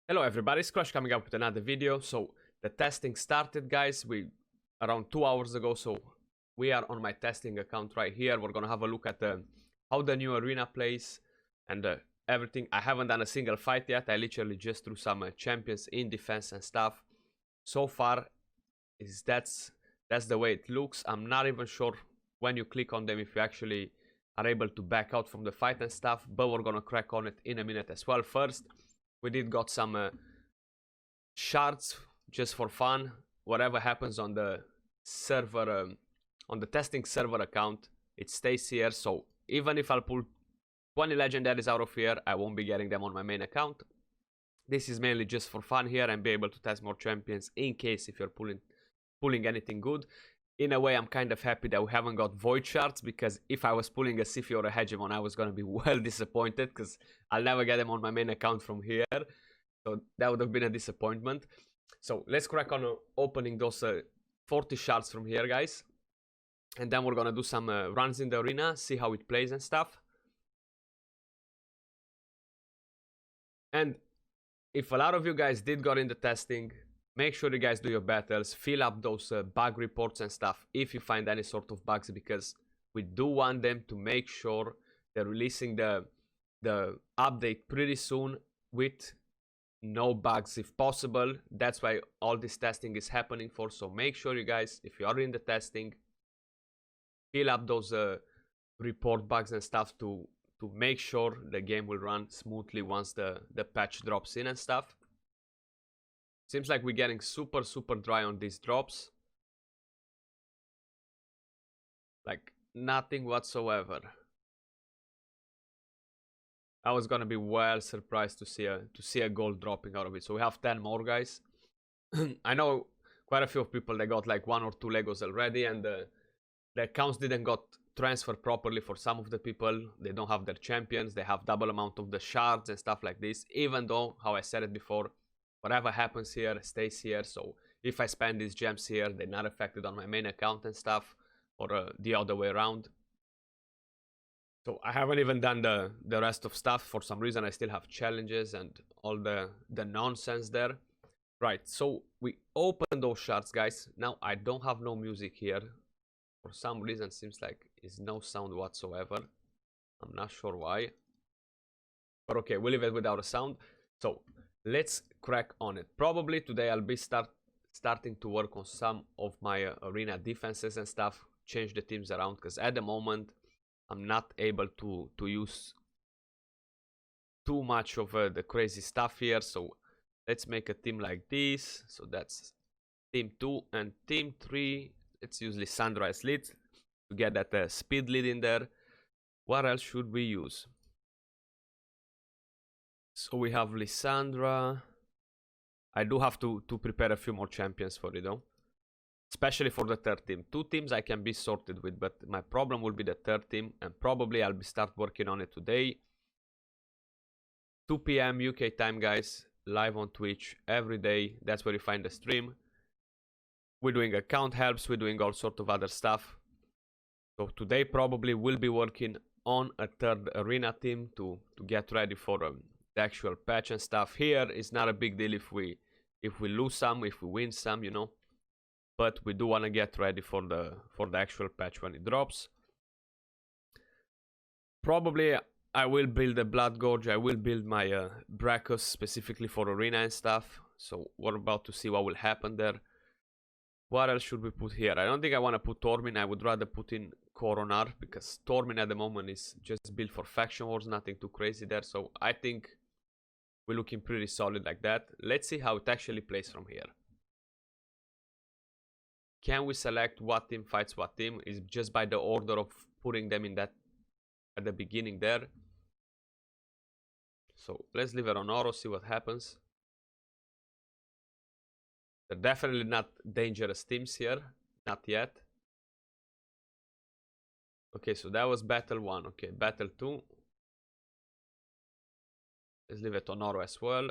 Hello everybody, Skratch coming up with another video. So the testing started, guys, around 2 hours ago. So we are on my testing account right here. We're gonna have a look at how the new arena plays and everything. I haven't done a single fight yet. I literally just threw some champions in defense and stuff. So far, that's the way it looks. I'm not even sure when you click on them if you actually are able to back out from the fight and stuff, but we're gonna crack on it in a minute as well. First, we did got some shards just for fun. Whatever happens on the server, on the testing server account, it stays here. So even if I'll pull 20 legendaries out of here, I won't be getting them on my main account. This is mainly just for fun here and be able to test more champions in case if you're pulling anything good. In a way, I'm kind of happy that we haven't got void shards, because if I was pulling a Siphi or a Hegemon, I was going to be well disappointed, because I'll never get them on my main account from here. So that would have been a disappointment. So let's crack on opening those 40 shards from here, guys. And then we're going to do some runs in the arena, see how it plays and stuff. And if a lot of you guys did got in the testing, make sure you guys do your battles, fill up those bug reports and stuff if you find any sort of bugs, because we do want them to make sure they're releasing the update pretty soon with no bugs if possible. That's why all this testing is happening for. So make sure you guys, if you are in the testing, fill up those report bugs and stuff to make sure the game will run smoothly once the patch drops in and stuff. Seems like we're getting super dry on these drops. Like nothing whatsoever. I was gonna be well surprised to see a gold dropping out of it. So we have 10 more, guys. I know quite a few people, they got like 1 or 2 Legos already, and the accounts didn't got transferred properly for some of the people. They don't have their champions, they have double amount of the shards and stuff like this, even though, how I said it before, whatever happens here stays here. So if I spend these gems here, they're not affected on my main account and stuff, or the other way around. So I haven't even done the rest of stuff. For some reason I still have challenges and all the nonsense there. Right, so we open those shards, guys. Now I don't have no music here. For some reason seems like it's no sound whatsoever. I'm not sure why. But okay, we'll leave it without a sound. So let's crack on it. Probably today I'll be starting to work on some of my arena defenses and stuff, change the teams around, because at the moment I'm not able to use too much of the crazy stuff here. So let's make a team like this. So that's team 2, and team 3, let's use Lissandra as lead to get that speed lead in there. What else should we use? So we have Lissandra. I do have to prepare a few more champions for it though, especially for the third team. 2 teams I can be sorted with, but my problem will be the third team, and probably I'll start working on it today. 2 PM UK time, guys, live on Twitch every day. That's where you find the stream. We're doing account helps, we're doing all sort of other stuff. So today probably we'll be working on a third arena team to get ready for the actual patch and stuff. Here is not a big deal if we lose some, if we win some, you know. But we do want to get ready for the actual patch when it drops. Probably I will build a Blood Gorge. I will build my Brachus specifically for arena and stuff. So we're about to see what will happen there. What else should we put here? I don't think I want to put Tormin. I would rather put in Coronar, because Tormin at the moment is just built for faction wars, nothing too crazy there. So I think we're looking pretty solid like that. Let's see how it actually plays from here. Can we select what team fights what team? Is just by the order of putting them in that at the beginning there. So let's leave it on Oro, see what happens. They're definitely not dangerous teams here, not yet. Okay, so that was battle 1. Okay, battle 2. Let's leave it on Oro as well.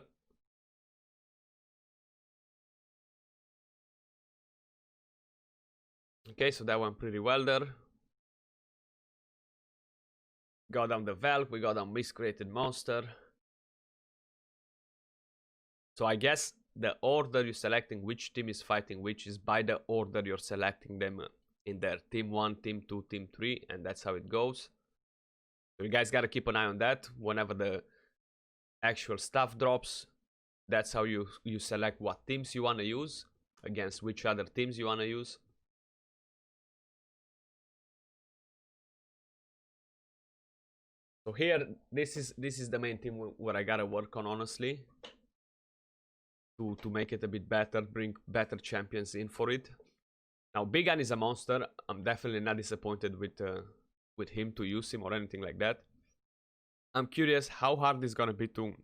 Okay, so that went pretty well there. Got down the Valk, we got down Miscreated Monster. So I guess the order you're selecting which team is fighting which is by the order you're selecting them in their team 1, team 2, team 3, and that's how it goes. So you guys gotta keep an eye on that. Whenever the actual stuff drops, that's how you select what teams you want to use against which other teams you want to use. So here, this is the main team where I gotta work on, honestly, to make it a bit better, bring better champions in for it. Now, Big Gun is a monster. I'm definitely not disappointed with him, to use him or anything like that. I'm curious how hard it's gonna be to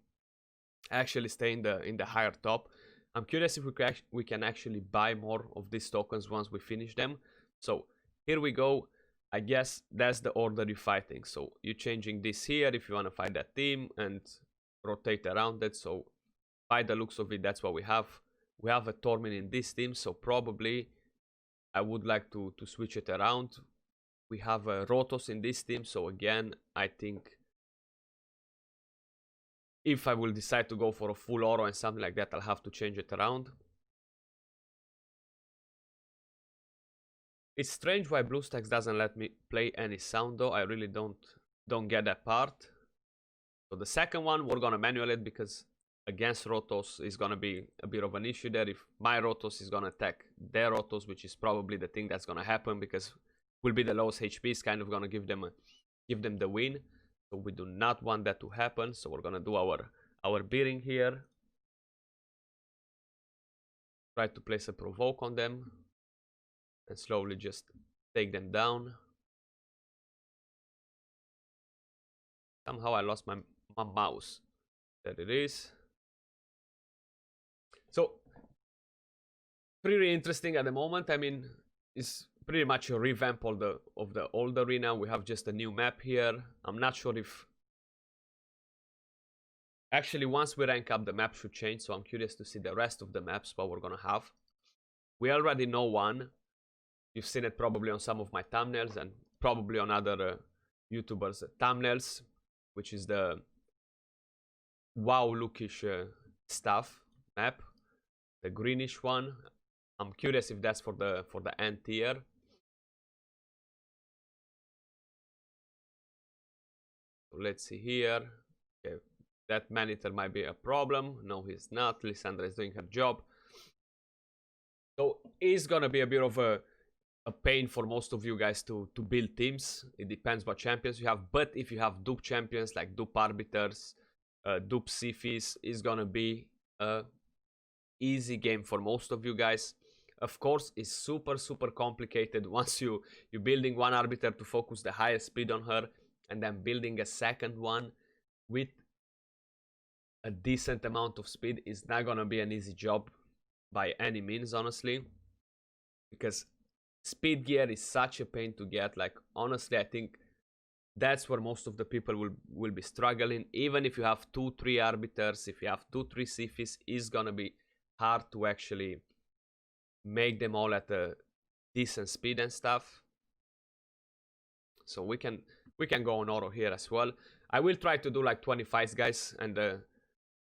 actually stay in the higher top. I'm curious if we can actually buy more of these tokens once we finish them. So here we go. I guess that's the order you're fighting. So you're changing this here if you want to fight that team and rotate around it. So by the looks of it, that's what we have. We have a Tormin in this team, so probably I would like to switch it around. We have a Rotos in this team, so again, I think if I will decide to go for a full Oro and something like that, I'll have to change it around. It's strange why BlueStacks doesn't let me play any sound though. I really don't get that part. So the second one, we're gonna manual it because against Rotos is gonna be a bit of an issue there. If my Rotos is gonna attack their Rotos, which is probably the thing that's gonna happen because will be the lowest HP, is kind of gonna give them the win. So we do not want that to happen. So we're gonna do our beating here. Try to place a provoke on them and slowly just take them down. Somehow I lost my mouse. There it is. So pretty interesting at the moment. I mean, it's pretty much a revamp of the old arena. We have just a new map here. I'm not sure if actually once we rank up the map should change, so I'm curious to see the rest of the maps what we're gonna have. We already know one. You've seen it probably on some of my thumbnails and probably on other YouTubers' thumbnails, which is the WoW lookish stuff map, the greenish one. I'm curious if that's for the end tier. So let's see here. Okay, that Maneater might be a problem. No, he's not. Lysandra is doing her job. So it's gonna be a bit of a pain for most of you guys to build teams. It depends what champions you have, but if you have dupe champions like dupe arbiters, dupe Sifis, is gonna be a easy game for most of you guys. Of course, it's super complicated once you're building one arbiter to focus the highest speed on her and then building a second one with a decent amount of speed is not gonna be an easy job by any means, honestly, because speed gear is such a pain to get. Like, honestly, I think that's where most of the people will be struggling. Even if you have 2-3 arbiters, if you have 2-3 Sifis, it's gonna be hard to actually make them all at a decent speed and stuff. So we can go on Oro here as well. I will try to do like 20 fights, guys, and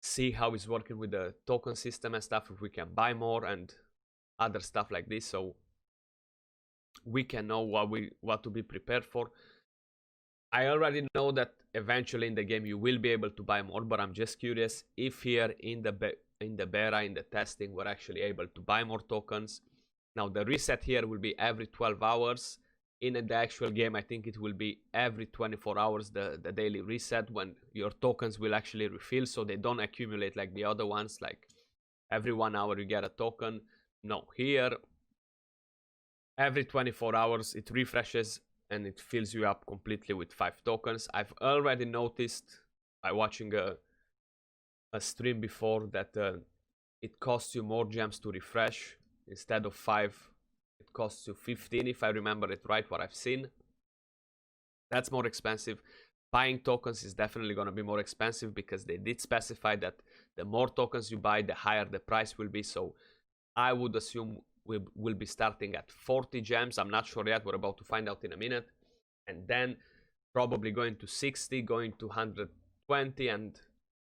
see how it's working with the token system and stuff, if we can buy more and other stuff like this, so we can know what to be prepared for. I already know that eventually in the game you will be able to buy more, but I'm just curious if here in the beta, in the testing, we're actually able to buy more tokens. Now the reset here will be every 12 hours. In the actual game, I think it will be every 24 hours, the daily reset, when your tokens will actually refill, so they don't accumulate like the other ones, like every 1 hour you get a token. No, here every 24 hours it refreshes and it fills you up completely with 5 tokens. I've already noticed by watching a stream before that it costs you more gems to refresh. Instead of 5, it costs you 15, if I remember it right, what I've seen. That's more expensive. Buying tokens is definitely going to be more expensive because they did specify that the more tokens you buy, the higher the price will be. So I would assume we'll be starting at 40 gems. I'm not sure yet. We're about to find out in a minute. And then probably going to 60, going to 120, and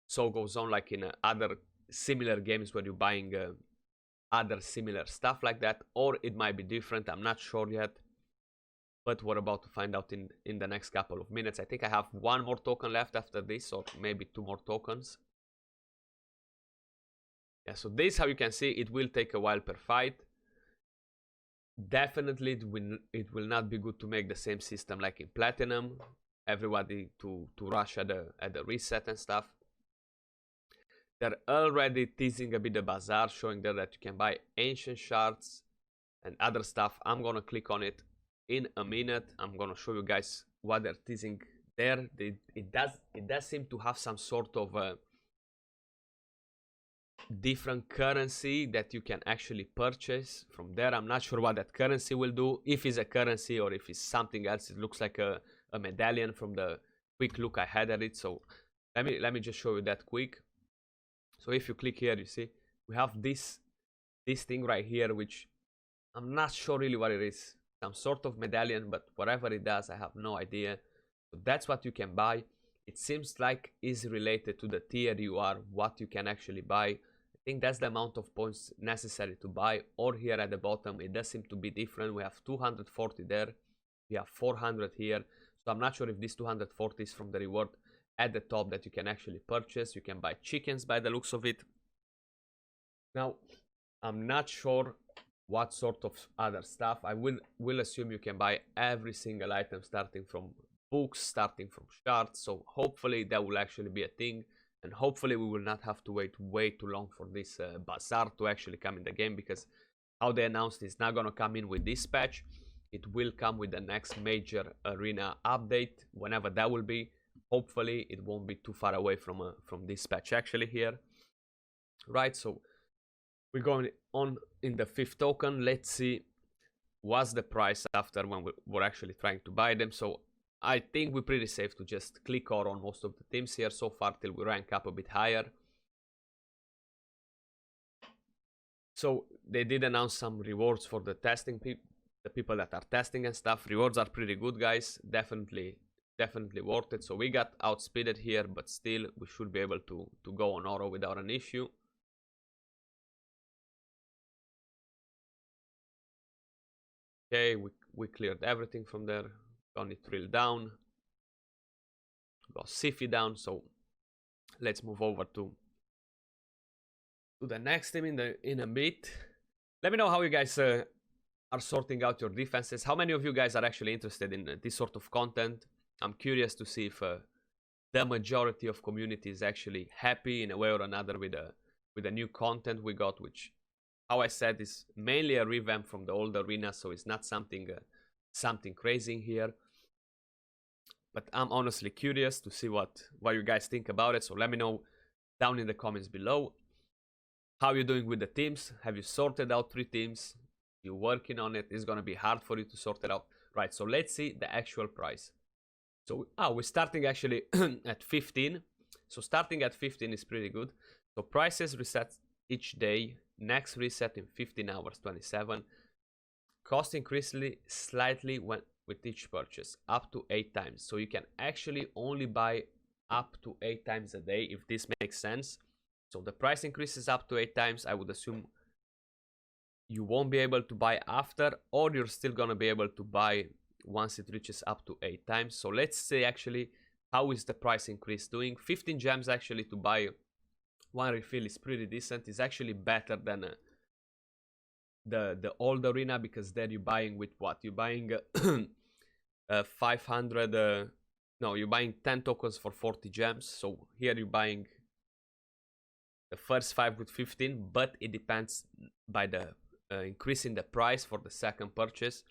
so goes on, like in other similar games where you're buying other similar stuff like that, or it might be different. I'm not sure yet, but we're about to find out in the next couple of minutes. I think I have one more token left after this, or maybe 2 more tokens. Yeah, so this, how you can see, it will take a while per fight. Definitely it will not be good to make the same system like in Platinum, everybody to rush at the reset and stuff. They're already teasing a bit the Bazaar, showing there that you can buy ancient shards and other stuff. I'm gonna click on it in a minute. I'm gonna show you guys what they're teasing there. It does seem to have some sort of different currency that you can actually purchase from there. I'm not sure what that currency will do, if it's a currency or if it's something else. It looks like a medallion from the quick look I had at it. So let me just show you that quick. So if you click here, you see we have this thing right here, which I'm not sure really what it is. Some sort of medallion, but whatever it does, I have no idea. So that's what you can buy. It seems like is related to the tier you are, what you can actually buy. I think that's the amount of points necessary to buy. Or here at the bottom, it does seem to be different. We have 240 there. We have 400 here. So I'm not sure if this 240 is from the reward at the top that you can actually purchase. You can buy chickens by the looks of it. Now, I'm not sure what sort of other stuff. I will assume you can buy every single item, starting from books, starting from shards. So hopefully that will actually be a thing, and hopefully we will not have to wait way too long for this Bazaar to actually come in the game, because how they announced it's not gonna come in with this patch. It will come with the next major arena update, whenever that will be. Hopefully it won't be too far away from this patch actually here. Right, so we're going on in the 5th token. Let's see what's the price after when we're actually trying to buy them. So I think we're pretty safe to just click or on most of the teams here so far till we rank up a bit higher. So they did announce some rewards for the testing the people that are testing and stuff. Rewards are pretty good, guys. Definitely worth it. So we got outspeeded here, but still we should be able to go on Oro without an issue. Okay, we cleared everything from there. Only Trill down. Got Siffy down, so let's move over to the next team in a bit. Let me know how you guys are sorting out your defenses. How many of you guys are actually interested in this sort of content? I'm curious to see if the majority of community is actually happy in a way or another with the new content we got, which, how I said, is mainly a revamp from the old arena, so it's not something crazy in here. But I'm honestly curious to see what you guys think about it. So let me know down in the comments below. How you doing with the teams? Have you sorted out 3 teams? You're working on it. It's gonna be hard for you to sort it out. Right, so let's see the actual price. So we're starting actually at 15. So starting at 15 is pretty good. So prices reset each day. Next reset in 15 hours, 27. Cost increases slightly with each purchase, up to 8 times. So you can actually only buy up to 8 times a day, if this makes sense. So the price increases up to 8 times. I would assume you won't be able to buy after, or you're still gonna be able to buy once it reaches up to 8 times. So let's say actually how is the price increase doing. 15 gems actually to buy 1 refill is pretty decent. It's actually better than the old arena, because there you're buying with what? You're buying 500 no, you're buying 10 tokens for 40 gems. So here you're buying the first 5 with 15, but it depends by the increase in the price for the second purchase,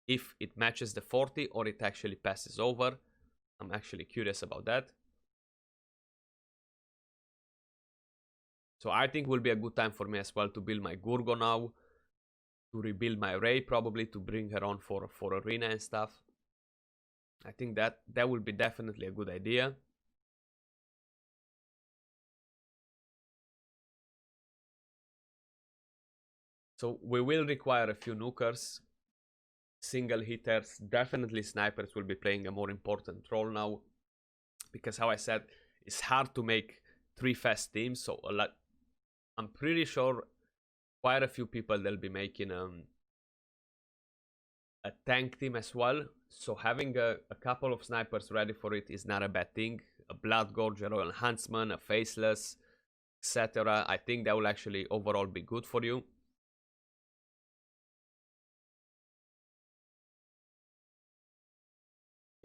if it matches the 40 or it actually passes over. I'm actually curious about that. So I think will be a good time for me as well to build my Gurgo now, to rebuild my Ray, probably to bring her on for arena and stuff. I think that will be definitely a good idea. So we will require a few nukers, single hitters. Definitely snipers will be playing a more important role now, because how I said, it's hard to make 3 fast teams. So I'm pretty sure quite a few people they'll be making a tank team as well. So having a couple of snipers ready for it is not a bad thing. A Blood Gorge, a Royal Huntsman, a Faceless, etc. I think that will actually overall be good for you.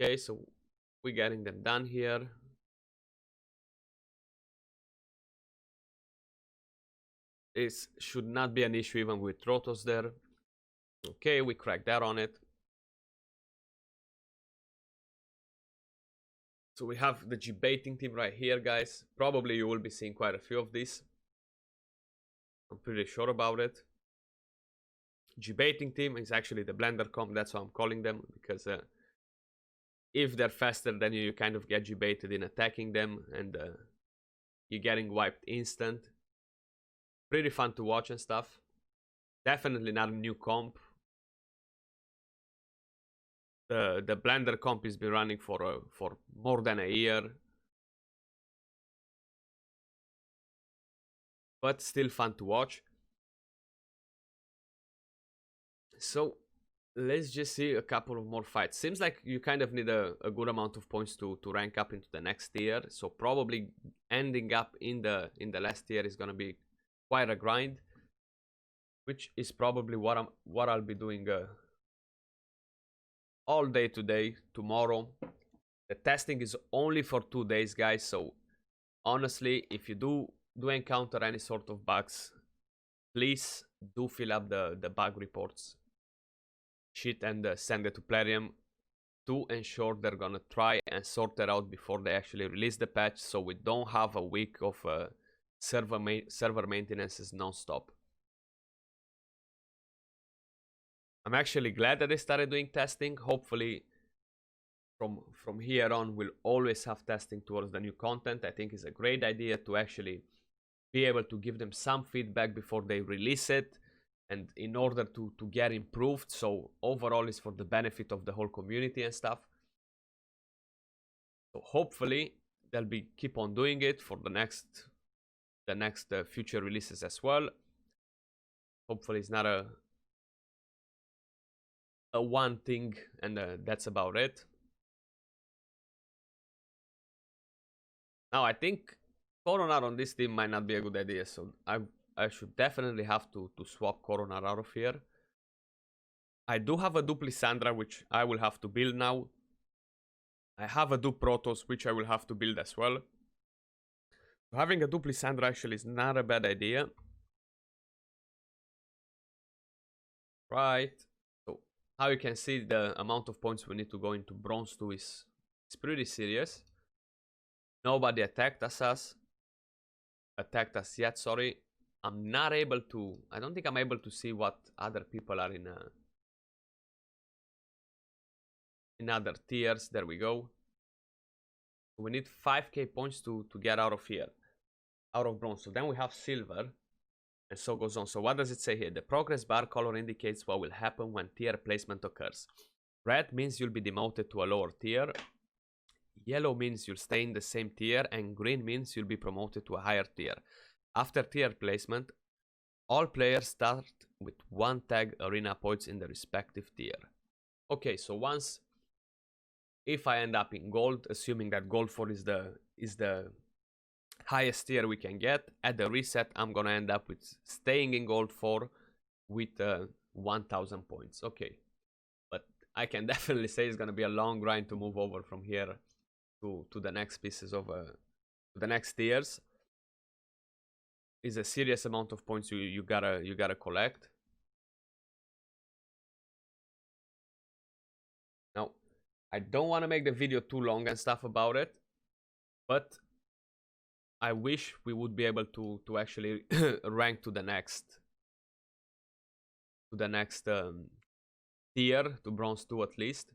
Okay, so we're getting them done here. This should not be an issue even with Trotos there. Okay, we cracked that on it. So we have the G-baiting team right here, guys. Probably you will be seeing quite a few of these. I'm pretty sure about it. G-baiting team is actually the blender comp, that's how I'm calling them, because if they're faster, then you kind of get G-baited in attacking them, and you're getting wiped instant. Pretty fun to watch and stuff. Definitely not a new comp. The blender comp has been running for more than a year, but still fun to watch. So let's just see a couple of more fights. Seems like you kind of need a good amount of points to rank up into the next tier. So probably ending up in the last tier is gonna be quite a grind, which is probably what I'll be doing all day today, tomorrow. The testing is only for 2 days, guys. So honestly, if you do encounter any sort of bugs, please do fill up the bug reports sheet and send it to Plarium to ensure they're gonna try and sort it out before they actually release the patch, so we don't have a week of server maintenance non-stop. I'm actually glad that they started doing testing. Hopefully from here on we'll always have testing towards the new content. I think it's a great idea to actually be able to give them some feedback before they release it, and in order to get improved. So overall it's for the benefit of the whole community and stuff. So hopefully they'll be keep on doing it for the next future releases as well. Hopefully it's not a one thing and that's about it. Now I think Coronar on this team might not be a good idea, so I should definitely have to swap Coronar out of here. I do have a Duplisandra, which I will have to build now. I have a Duprotos, which I will have to build as well. So having a Duplisandra actually is not a bad idea. Right. So how you can see, the amount of points we need to go into Bronze 2 is pretty serious. Nobody attacked us yet, sorry. I'm not able to, I don't think I'm able to see what other people are in other tiers. There we go. We need 5k points to get out of here, out of bronze. So then we have silver, and so goes on. So what does it say here? The progress bar color indicates what will happen when tier placement occurs. Red means you'll be demoted to a lower tier. Yellow means you'll stay in the same tier, and green means you'll be promoted to a higher tier. After tier placement, all players start with 1 tag arena points in the respective tier. Okay, so once, if I end up in gold, assuming that gold 4 is the highest tier we can get, at the reset I'm gonna end up with staying in gold 4 with 1000 points. Okay, but I can definitely say it's gonna be a long grind to move over from here to the next pieces of the next tiers. Is a serious amount of points you gotta collect. Now, I don't want to make the video too long and stuff about it, but I wish we would be able to actually rank to the next tier, to bronze 2 at least.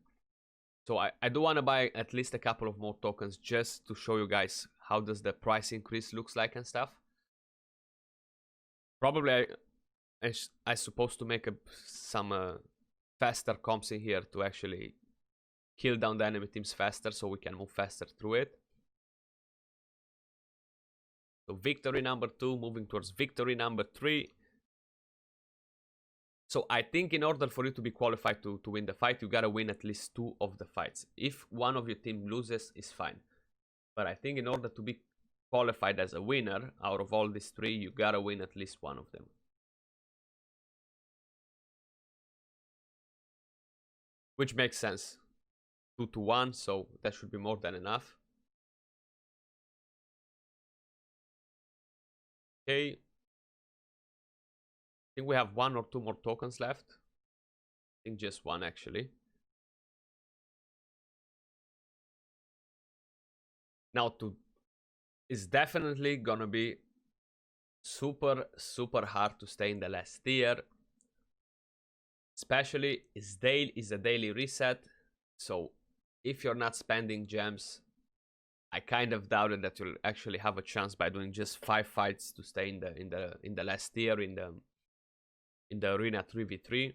So I do want to buy at least a couple of more tokens just to show you guys how does the price increase looks like and stuff. Probably I supposed to make some faster comps in here to actually kill down the enemy teams faster, so we can move faster through it. So victory number 2, moving towards victory number 3. So I think in order for you to be qualified to win the fight, you gotta win at least 2 of the fights. If one of your team loses, it's fine. But I think in order to be qualified as a winner, out of all these 3, you gotta win at least one of them. Which makes sense. 2-1, so that should be more than enough. Okay. I think we have 1 or 2 more tokens left. I think just 1 actually. Now it's definitely gonna be super hard to stay in the last tier. Especially is a daily reset. So if you're not spending gems, I kind of doubted that you'll actually have a chance by doing just 5 fights to stay in the last tier in the arena 3v3.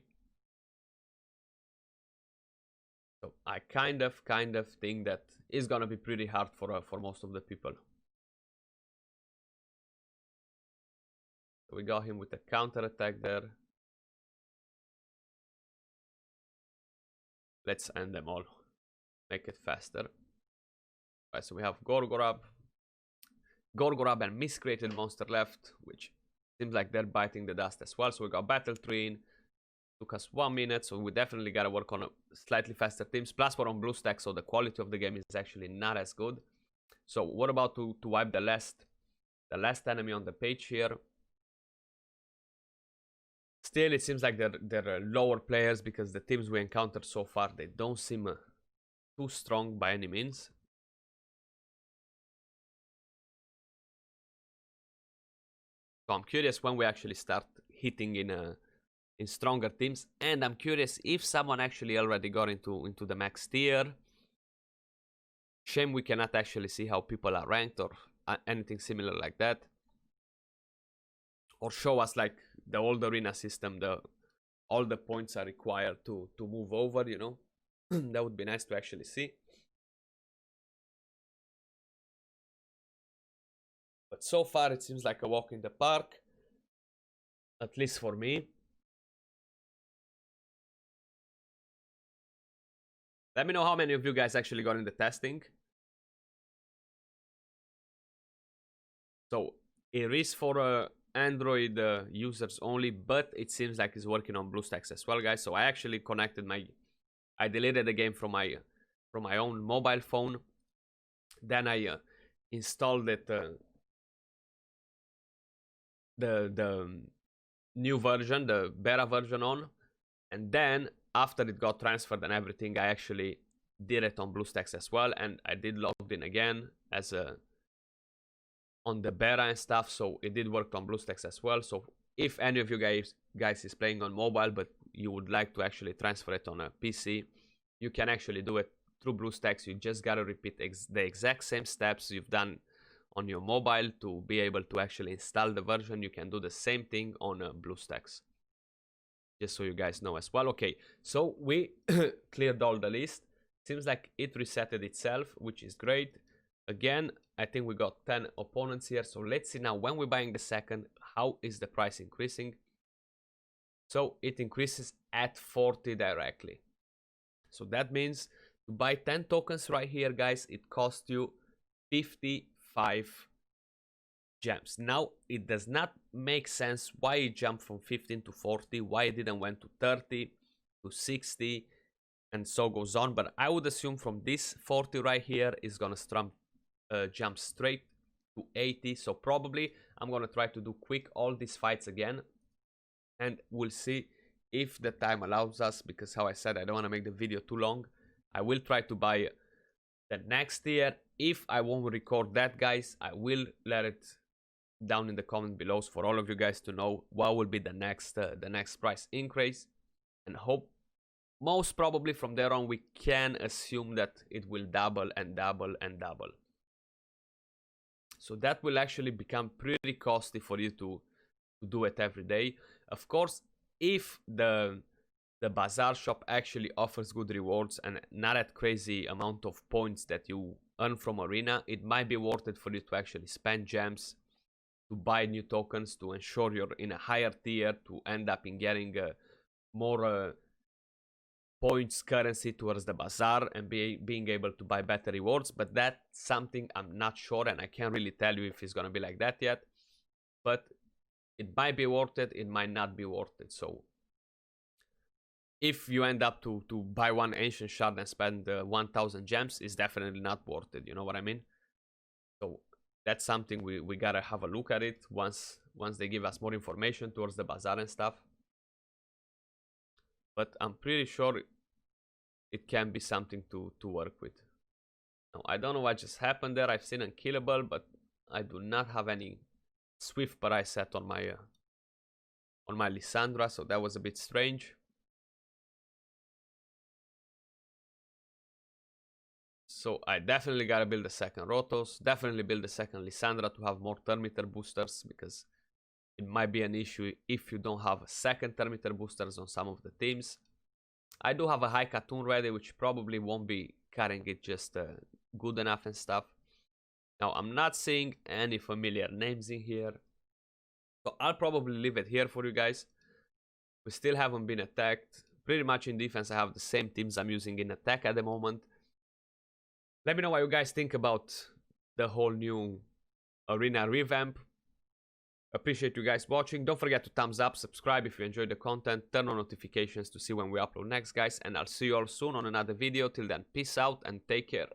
So I kind of think that it's gonna be pretty hard for most of the people. So we got him with a counter attack there. Let's end them all. Make it faster. Right, so we have Gorgorab and miscreated monster left, which seems like they're biting the dust as well. So we got Battle Train. Took us 1 minute, so we definitely gotta work on a slightly faster teams. Plus we're on blue stack, so the quality of the game is actually not as good. So what about to wipe the last enemy on the page here? Still, it seems like they're lower players because the teams we encountered so far, they don't seem too strong by any means. So I'm curious when we actually start hitting in stronger teams, and I'm curious if someone actually already got into the max tier. Shame we cannot actually see how people are ranked or anything similar like that, or show us like the old arena system, all the points are required to move over, you know. That would be nice to actually see. But so far it seems like a walk in the park, at least for me. Let me know how many of you guys actually got in the testing. So it is for Android users only, but it seems like it's working on BlueStacks as well, guys. So I actually connected I deleted the game from my own mobile phone. Then I installed it, the new version, the beta version on, and then after it got transferred and everything, I actually did it on BlueStacks as well, and I did log in again as on the beta and stuff, so it did work on BlueStacks as well. So if any of you guys is playing on mobile but you would like to actually transfer it on a PC, you can actually do it through BlueStacks. You just gotta repeat the exact same steps you've done on your mobile to be able to actually install the version. You can do the same thing on BlueStacks, just so you guys know as well. Okay, so we cleared all the list. Seems like it resetted itself, which is great. Again, I think we got 10 opponents here. So let's see now, when we're buying the second, how is the price increasing? So it increases at 40 directly. So that means to buy 10 tokens right here, guys, it costs you 55 gems. Now, it does not make sense why it jumped from 15 to 40, why it didn't went to 30, to 60, and so goes on. But I would assume from this 40 right here is gonna jump straight to 80. So probably I'm gonna try to do quick all these fights again, and we'll see if the time allows us, because how I said, I don't want to make the video too long. I will try to buy the next tier. If I won't record that, guys, I will let it down in the comment below for all of you guys to know what will be the next price increase, and hope most probably from there on we can assume that it will double and double and double. So that will actually become pretty costly for you to do it every day. Of course, if the Bazaar shop actually offers good rewards and not at crazy amount of points that you earn from arena, it might be worth it for you to actually spend gems buy new tokens to ensure you're in a higher tier to end up in getting more points currency towards the bazaar and being able to buy better rewards. But that's something I'm not sure, and I can't really tell you if it's gonna be like that yet. But it might be worth it, it might not be worth it. So if you end up to buy one ancient shard and spend 1000 gems, it's definitely not worth it, you know what I mean? So that's something we gotta have a look at it once they give us more information towards the bazaar and stuff. But I'm pretty sure it can be something to work with. Now, I don't know what just happened there. I've seen unkillable, but I do not have any swift price set on my Lysandra, so that was a bit strange. So I definitely gotta build a second Rotos, definitely build a second Lysandra to have more turn meter boosters, because it might be an issue if you don't have a second turn meter boosters on some of the teams. I do have a high Katoon ready, which probably won't be cutting it just good enough and stuff. Now, I'm not seeing any familiar names in here, so I'll probably leave it here for you guys. We still haven't been attacked. Pretty much in defense, I have the same teams I'm using in attack at the moment. Let me know what you guys think about the whole new arena revamp. Appreciate you guys watching. Don't forget to thumbs up, subscribe if you enjoyed the content, turn on notifications to see when we upload next, guys, and I'll see you all soon on another video. Till then, peace out and take care.